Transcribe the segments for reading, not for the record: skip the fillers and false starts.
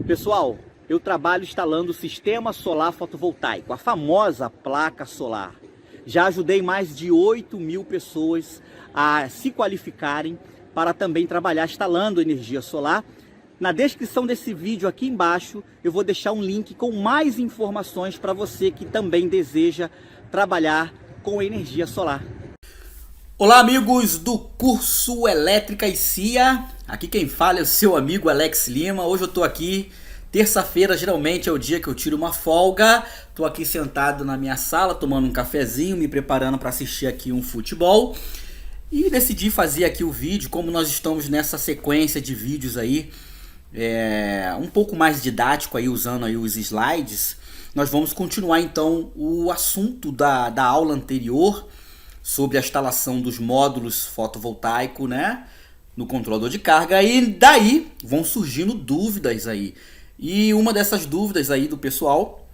Pessoal, eu trabalho instalando o sistema solar fotovoltaico, a famosa placa solar. Já ajudei mais de 8.000 pessoas a se qualificarem para também trabalhar instalando energia solar. Na descrição desse vídeo aqui embaixo eu vou deixar um link com mais informações para você que também deseja trabalhar com energia solar. Olá amigos do curso Elétrica e CIA, aqui quem fala é o seu amigo Alex Lima. Hoje eu tô aqui, terça-feira geralmente é o dia que eu tiro uma folga. Tô aqui sentado na minha sala tomando um cafezinho, me preparando para assistir aqui um futebol. E decidi fazer aqui o vídeo, como nós estamos nessa sequência de vídeos aí, um pouco mais didático aí, usando aí os slides. Nós vamos continuar então o assunto da aula anterior, sobre a instalação dos módulos fotovoltaicos, né, no controlador de carga, e daí vão surgindo dúvidas aí. E uma dessas dúvidas aí do pessoal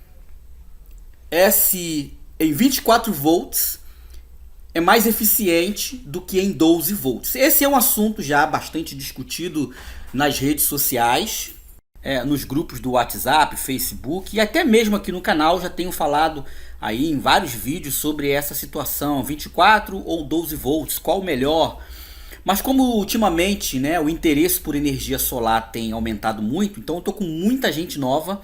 é se em 24 volts é mais eficiente do que em 12 volts. Esse é um assunto já bastante discutido nas redes sociais, nos grupos do WhatsApp, Facebook e até mesmo aqui no canal já tenho falado aí em vários vídeos sobre essa situação, 24 ou 12 volts, qual o melhor? Mas como ultimamente, né, o interesse por energia solar tem aumentado muito, então eu tô com muita gente nova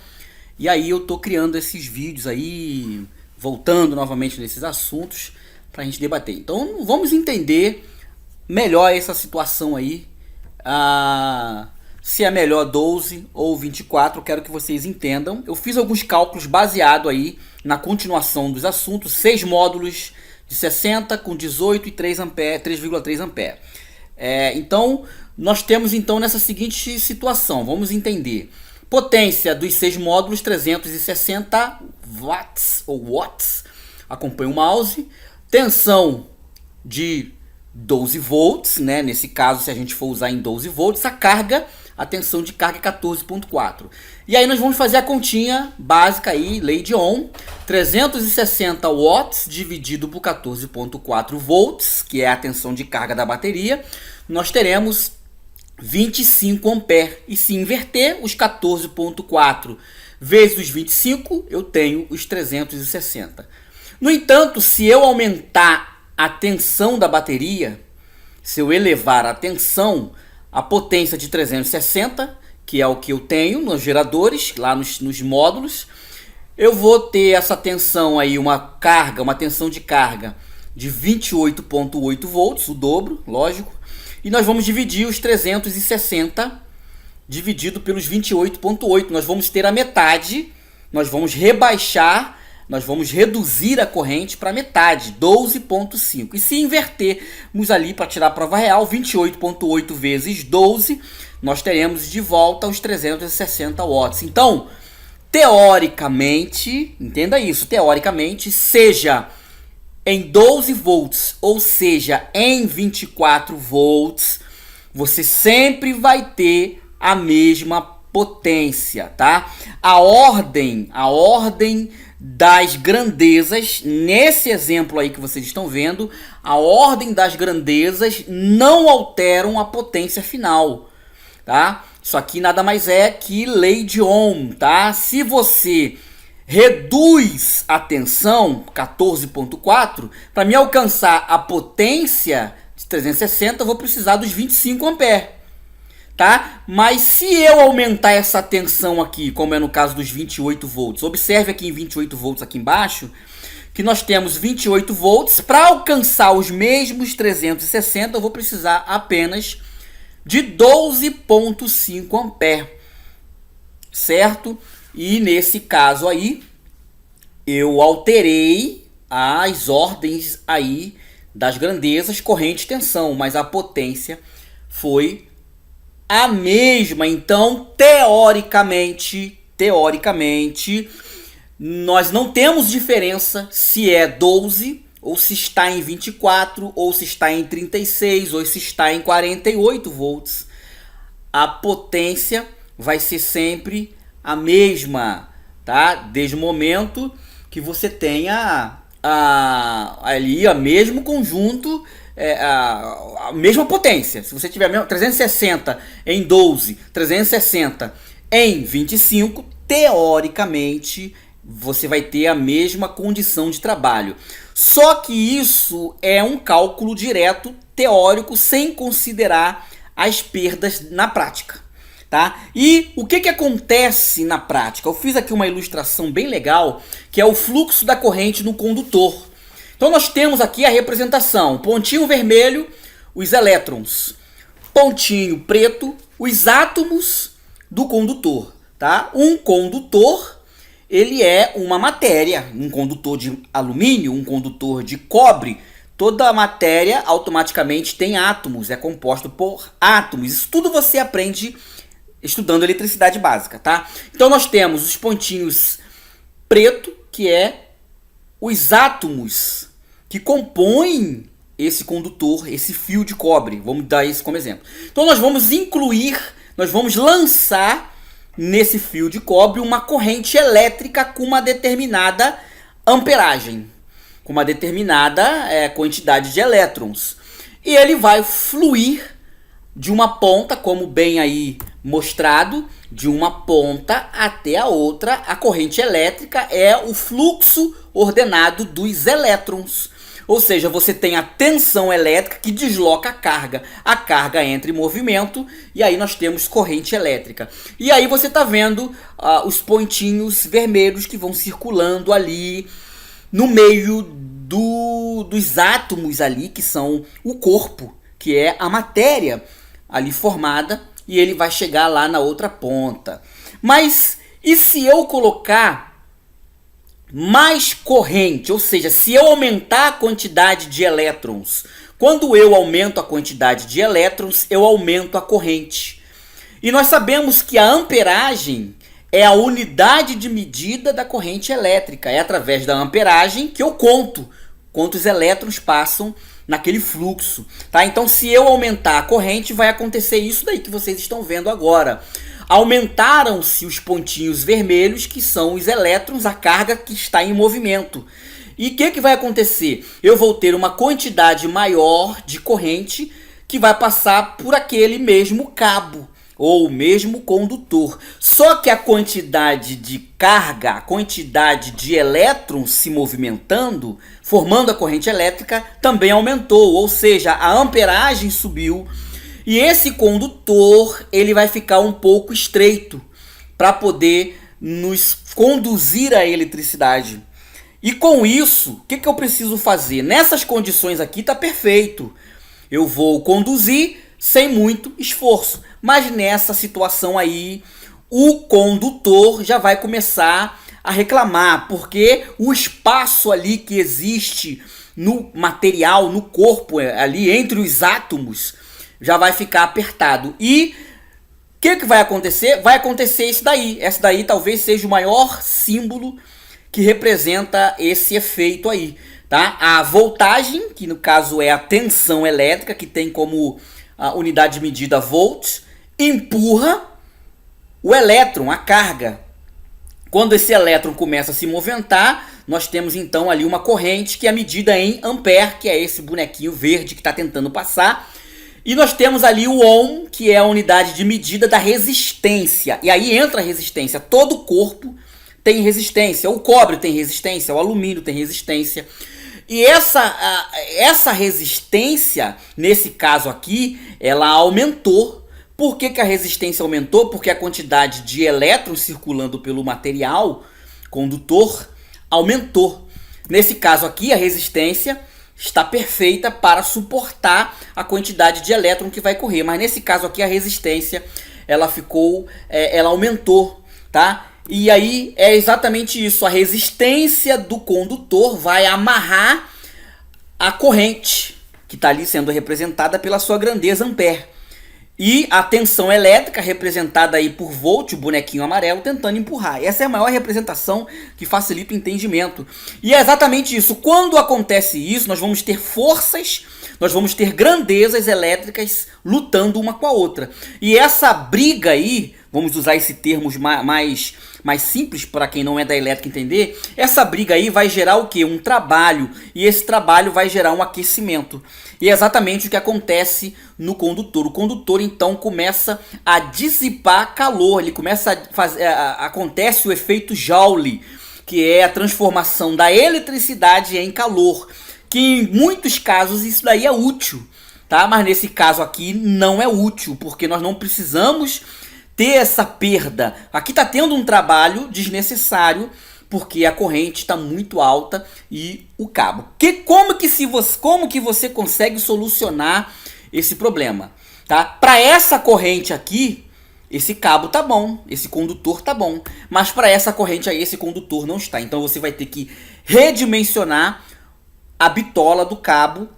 e aí eu tô criando esses vídeos aí, voltando novamente nesses assuntos pra gente debater. Então vamos entender melhor essa situação aí, se é melhor 12 ou 24, eu quero que vocês entendam. Eu fiz alguns cálculos baseado aí na continuação dos assuntos, 6 módulos de 60 com 18 e 3,3 ampere. Então, nós temos então nessa seguinte situação, vamos entender. Potência dos 6 módulos, 360 watts ou watts, acompanha o mouse. Tensão de 12 volts, né? Nesse caso, se a gente for usar em 12 volts, a tensão de carga é 14.4. E aí nós vamos fazer a continha básica aí, lei de Ohm, 360 watts dividido por 14.4 volts, que é a tensão de carga da bateria, nós teremos 25 ampere. E se inverter os 14.4 vezes os 25, eu tenho os 360. No entanto, se eu aumentar a tensão da bateria, se eu elevar a tensão, a potência de 360, que é o que eu tenho nos geradores, lá nos módulos, eu vou ter essa tensão aí, uma tensão de carga de 28.8 volts, o dobro, lógico, e nós vamos dividir os 360 dividido pelos 28.8, nós vamos ter a metade, nós vamos reduzir a corrente para metade, 12.5. E se invertermos ali para tirar a prova real, 28.8 vezes 12, nós teremos de volta os 360 watts. Então, teoricamente, entenda isso, teoricamente, seja em 12 volts ou seja em 24 volts, você sempre vai ter a mesma potência, tá? A ordem das grandezas, nesse exemplo aí que vocês estão vendo, a ordem das grandezas não alteram a potência final, tá? Isso aqui nada mais é que lei de Ohm, tá? Se você reduz a tensão, 14.4, para me alcançar a potência de 360, eu vou precisar dos 25 ampere. Tá? Mas se eu aumentar essa tensão aqui, como é no caso dos 28 volts, observe aqui em 28 volts aqui embaixo, que nós temos 28 volts, para alcançar os mesmos 360, eu vou precisar apenas de 12.5 ampere, certo? E nesse caso aí, eu alterei as ordens aí das grandezas, corrente e tensão, mas a potência foi a mesma. Então, teoricamente, nós não temos diferença se é 12 ou se está em 24 ou se está em 36 ou se está em 48 volts. A potência vai ser sempre a mesma, tá? Desde o momento que você tenha ali o mesmo conjunto, a mesma potência. Se você tiver 360 em 12, 360 Em 25, teoricamente, você vai ter a mesma condição de trabalho. Só que isso é um cálculo direto teórico sem considerar as perdas na prática, tá? E o que acontece na prática? Eu fiz aqui uma ilustração bem legal, que é o fluxo da corrente no condutor. Então nós temos aqui a representação, pontinho vermelho, os elétrons, pontinho preto, os átomos do condutor, tá? Um condutor, ele é uma matéria, um condutor de alumínio, um condutor de cobre. Toda a matéria automaticamente tem átomos, é composto por átomos. Isso tudo você aprende estudando eletricidade básica, tá? Então nós temos os pontinhos preto, que é os átomos que compõem esse condutor, esse fio de cobre. Vamos dar isso como exemplo. Então nós vamos incluir, nós vamos lançar nesse fio de cobre uma corrente elétrica com uma determinada amperagem, com uma determinada quantidade de elétrons. E ele vai fluir de uma ponta, como bem aí mostrado, de uma ponta até a outra. A corrente elétrica é o fluxo ordenado dos elétrons. Ou seja, você tem a tensão elétrica que desloca a carga entra em movimento e aí nós temos corrente elétrica. E aí você está vendo os pontinhos vermelhos que vão circulando ali no meio dos átomos ali, que são o corpo, que é a matéria ali formada, e ele vai chegar lá na outra ponta. Mas e se eu colocar mais corrente, ou seja, se eu aumentar a quantidade de elétrons? Quando eu aumento a quantidade de elétrons, eu aumento a corrente. E nós sabemos que a amperagem é a unidade de medida da corrente elétrica. É através da amperagem que eu conto quantos elétrons passam naquele fluxo, tá? Então, se eu aumentar a corrente, vai acontecer isso daí que vocês estão vendo agora. Aumentaram-se os pontinhos vermelhos, que são os elétrons, a carga que está em movimento. E o que vai acontecer? Eu vou ter uma quantidade maior de corrente que vai passar por aquele mesmo cabo ou mesmo condutor. Só que a quantidade de carga, a quantidade de elétrons se movimentando, formando a corrente elétrica, também aumentou. Ou seja, a amperagem subiu. E esse condutor, ele vai ficar um pouco estreito para poder nos conduzir à eletricidade. E com isso, o que eu preciso fazer? Nessas condições aqui está perfeito. Eu vou conduzir sem muito esforço. Mas nessa situação aí, o condutor já vai começar a reclamar, porque o espaço ali que existe no material, no corpo, ali entre os átomos, já vai ficar apertado. E o que vai acontecer? Vai acontecer isso daí. Essa daí talvez seja o maior símbolo que representa esse efeito aí, tá? A voltagem, que no caso é a tensão elétrica, que tem como a unidade de medida volts, empurra o elétron, a carga. Quando esse elétron começa a se movimentar, nós temos então ali uma corrente que é medida em ampere, que é esse bonequinho verde que está tentando passar. E nós temos ali o ohm, que é a unidade de medida da resistência. E aí entra a resistência. Todo corpo tem resistência. O cobre tem resistência, o alumínio tem resistência. E essa resistência, nesse caso aqui, ela aumentou. Por que a resistência aumentou? Porque a quantidade de elétrons circulando pelo material condutor aumentou. Nesse caso aqui, a resistência está perfeita para suportar a quantidade de elétron que vai correr. Mas nesse caso aqui, a resistência ela aumentou, tá? E aí é exatamente isso. A resistência do condutor vai amarrar a corrente, que está ali sendo representada pela sua grandeza ampere. E a tensão elétrica, representada aí por volt, o bonequinho amarelo, tentando empurrar. Essa é a maior representação que facilita o entendimento. E é exatamente isso. Quando acontece isso, nós vamos ter forças, nós vamos ter grandezas elétricas lutando uma com a outra. E essa briga aí, vamos usar esse termo mais simples para quem não é da elétrica entender, essa briga aí vai gerar o quê? Um trabalho, e esse trabalho vai gerar um aquecimento. E é exatamente o que acontece no condutor. O condutor então começa a dissipar calor, ele começa a fazer, acontece o efeito Joule, que é a transformação da eletricidade em calor, que em muitos casos isso daí é útil, tá? Mas nesse caso aqui não é útil, porque nós não precisamos ter essa perda. Aqui está tendo um trabalho desnecessário, porque a corrente está muito alta e o cabo. Como que você consegue solucionar esse problema? Tá? Para essa corrente aqui, esse cabo tá bom, esse condutor tá bom, mas para essa corrente aí, esse condutor não está. Então você vai ter que redimensionar a bitola do cabo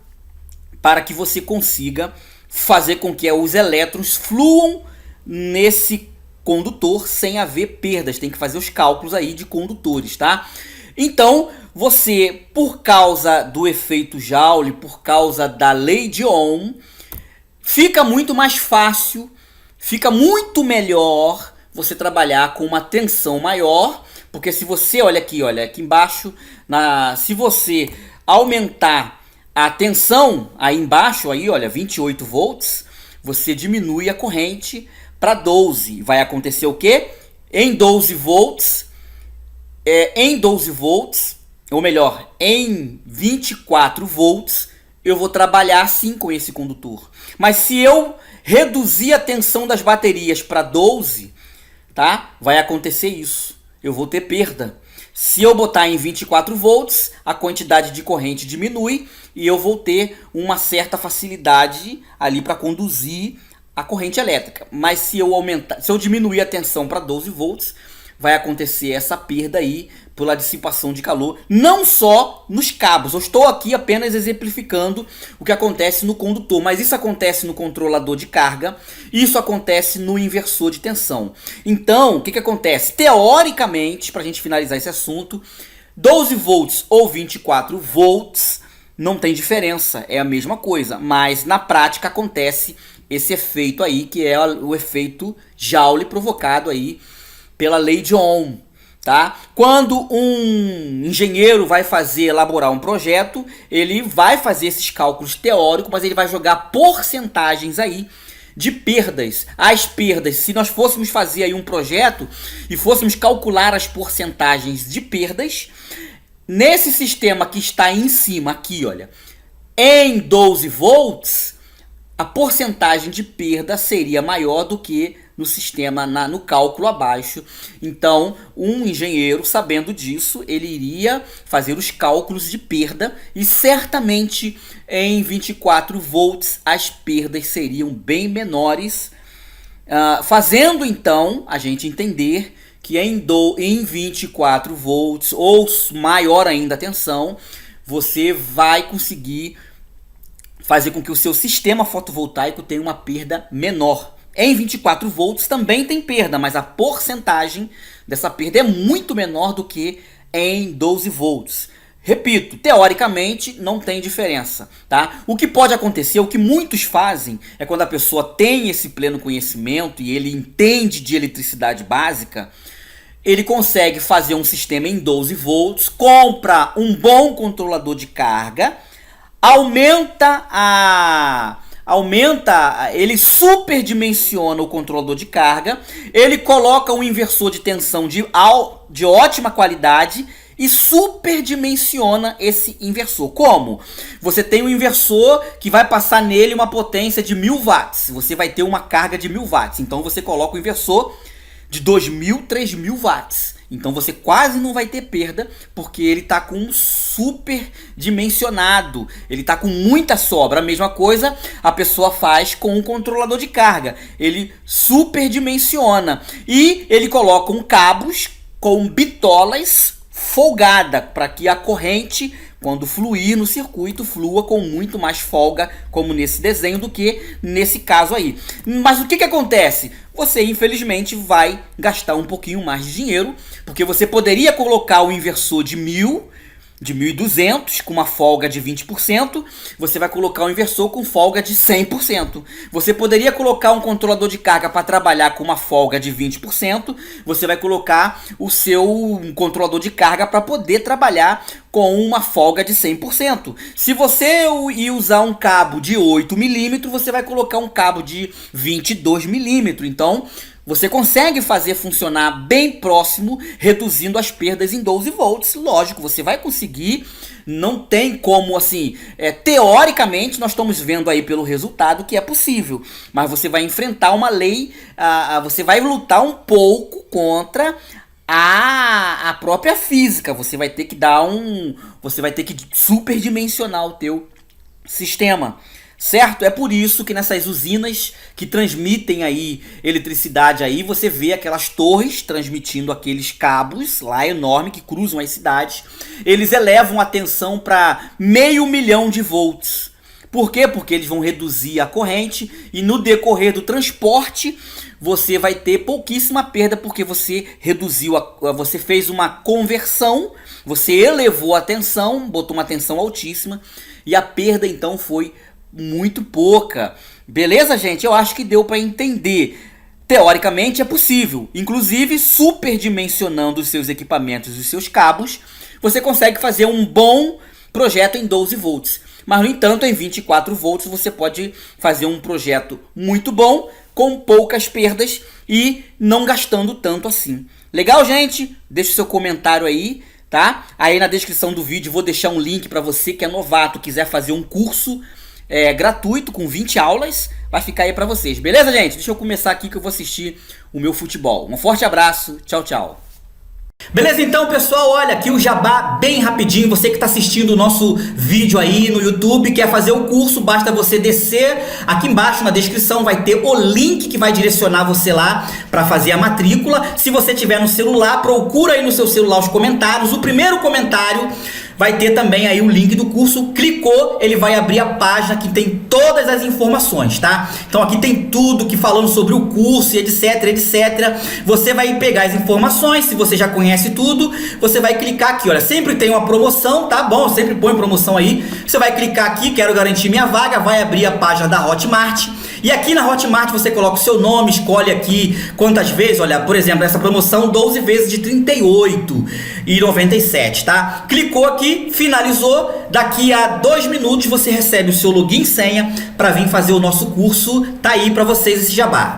para que você consiga fazer com que os elétrons fluam nesse condutor sem haver perdas. Tem que fazer os cálculos aí de condutores, tá? Então, você, por causa do efeito Joule, por causa da lei de Ohm, fica muito mais fácil, fica muito melhor você trabalhar com uma tensão maior, porque se você, olha aqui embaixo, se você aumentar a tensão aí embaixo, aí, olha, 28 volts, você diminui a corrente para 12. Vai acontecer o quê? Em 12 volts, ou melhor, em 24 volts, eu vou trabalhar assim com esse condutor. Mas se eu reduzir a tensão das baterias para 12, tá? Vai acontecer isso. Eu vou ter perda. Se eu botar em 24 volts, a quantidade de corrente diminui e eu vou ter uma certa facilidade ali para conduzir a corrente elétrica. Mas se eu diminuir a tensão para 12 volts, vai acontecer essa perda aí pela dissipação de calor, não só nos cabos. Eu estou aqui apenas exemplificando o que acontece no condutor, mas isso acontece no controlador de carga, isso acontece no inversor de tensão. Então, o que acontece? Teoricamente, para a gente finalizar esse assunto, 12 volts ou 24 volts não tem diferença, é a mesma coisa, mas na prática acontece esse efeito aí, que é o efeito Joule provocado aí pela lei de Ohm, tá? Quando um engenheiro vai elaborar um projeto, ele vai fazer esses cálculos teóricos, mas ele vai jogar porcentagens aí de perdas. As perdas, se nós fôssemos fazer aí um projeto e fôssemos calcular as porcentagens de perdas, nesse sistema que está em cima aqui, olha, em 12 volts, a porcentagem de perda seria maior do que no sistema, no cálculo abaixo. Então, um engenheiro, sabendo disso, ele iria fazer os cálculos de perda e certamente em 24 volts as perdas seriam bem menores, fazendo então a gente entender que em 24 volts ou maior ainda a tensão, você vai conseguir fazer com que o seu sistema fotovoltaico tenha uma perda menor. Em 24 volts também tem perda, mas a porcentagem dessa perda é muito menor do que em 12 volts. Repito, teoricamente não tem diferença, tá? O que pode acontecer, o que muitos fazem, é quando a pessoa tem esse pleno conhecimento e ele entende de eletricidade básica, ele consegue fazer um sistema em 12 volts, compra um bom controlador de carga, ele superdimensiona o controlador de carga, ele coloca um inversor de tensão de ótima qualidade e superdimensiona esse inversor. Como? Você tem um inversor que vai passar nele uma potência de 1000 watts, você vai ter uma carga de 1000 watts, então você coloca o inversor de 2000, 3000 watts. Então você quase não vai ter perda, porque ele está com super dimensionado, ele está com muita sobra. A mesma coisa a pessoa faz com um controlador de carga, ele superdimensiona e ele coloca cabos com bitolas folgada para que a corrente, quando fluir no circuito, flua com muito mais folga, como nesse desenho, do que nesse caso aí. Mas o que acontece? Você, infelizmente, vai gastar um pouquinho mais de dinheiro, porque você poderia colocar o inversor de 1000 de 1.200 com uma folga de 20%, você vai colocar um inversor com folga de 100%. Você poderia colocar um controlador de carga para trabalhar com uma folga de 20%, você vai colocar o seu controlador de carga para poder trabalhar com uma folga de 100%. Se você ir usar um cabo de 8 milímetros, você vai colocar um cabo de 22 milímetros. Então, você consegue fazer funcionar bem próximo, reduzindo as perdas em 12 volts. Lógico, você vai conseguir. Não tem como, assim, teoricamente nós estamos vendo aí pelo resultado que é possível. Mas você vai enfrentar uma lei, você vai lutar um pouco contra a própria física. Você vai ter que você vai ter que superdimensionar o teu sistema. Certo? É por isso que nessas usinas que transmitem aí eletricidade aí, você vê aquelas torres transmitindo aqueles cabos lá enormes que cruzam as cidades. Eles elevam a tensão para 500 mil de volts. Por quê? Porque eles vão reduzir a corrente e no decorrer do transporte você vai ter pouquíssima perda, porque você você fez uma conversão, você elevou a tensão, botou uma tensão altíssima e a perda então foi muito pouca. Beleza, gente? Eu acho que deu para entender. Teoricamente é possível. Inclusive, superdimensionando os seus equipamentos e os seus cabos, você consegue fazer um bom projeto em 12 volts. Mas, no entanto, em 24 volts você pode fazer um projeto muito bom, com poucas perdas e não gastando tanto assim. Legal, gente? Deixa o seu comentário aí, tá? Aí na descrição do vídeo vou deixar um link para você que é novato, quiser fazer um curso gratuito com 20 aulas, vai ficar aí pra vocês, beleza, gente? Deixa eu começar aqui que eu vou assistir o meu futebol. Um forte abraço, tchau, tchau. Beleza, então, pessoal, olha aqui o jabá bem rapidinho. Você que está assistindo o nosso vídeo aí no YouTube, quer fazer o curso, basta você descer aqui embaixo na descrição, vai ter o link que vai direcionar você lá para fazer a matrícula. Se você tiver no celular, procura aí no seu celular os comentários. O primeiro comentário vai ter também aí o link do curso. Clicou, ele vai abrir a página que tem todas as informações, tá? Então aqui tem tudo que falando sobre o curso e etc, etc. Você vai pegar as informações, se você já conhece tudo, você vai clicar aqui, olha, sempre tem uma promoção, tá bom? Sempre põe promoção aí. Você vai clicar aqui, quero garantir minha vaga, vai abrir a página da Hotmart. E aqui na Hotmart você coloca o seu nome, escolhe aqui quantas vezes, olha, por exemplo, essa promoção 12 vezes de R$ 38,97, tá? Clicou aqui, finalizou, daqui a 2 minutos você recebe o seu login e senha para vir fazer o nosso curso, tá aí para vocês esse jabá.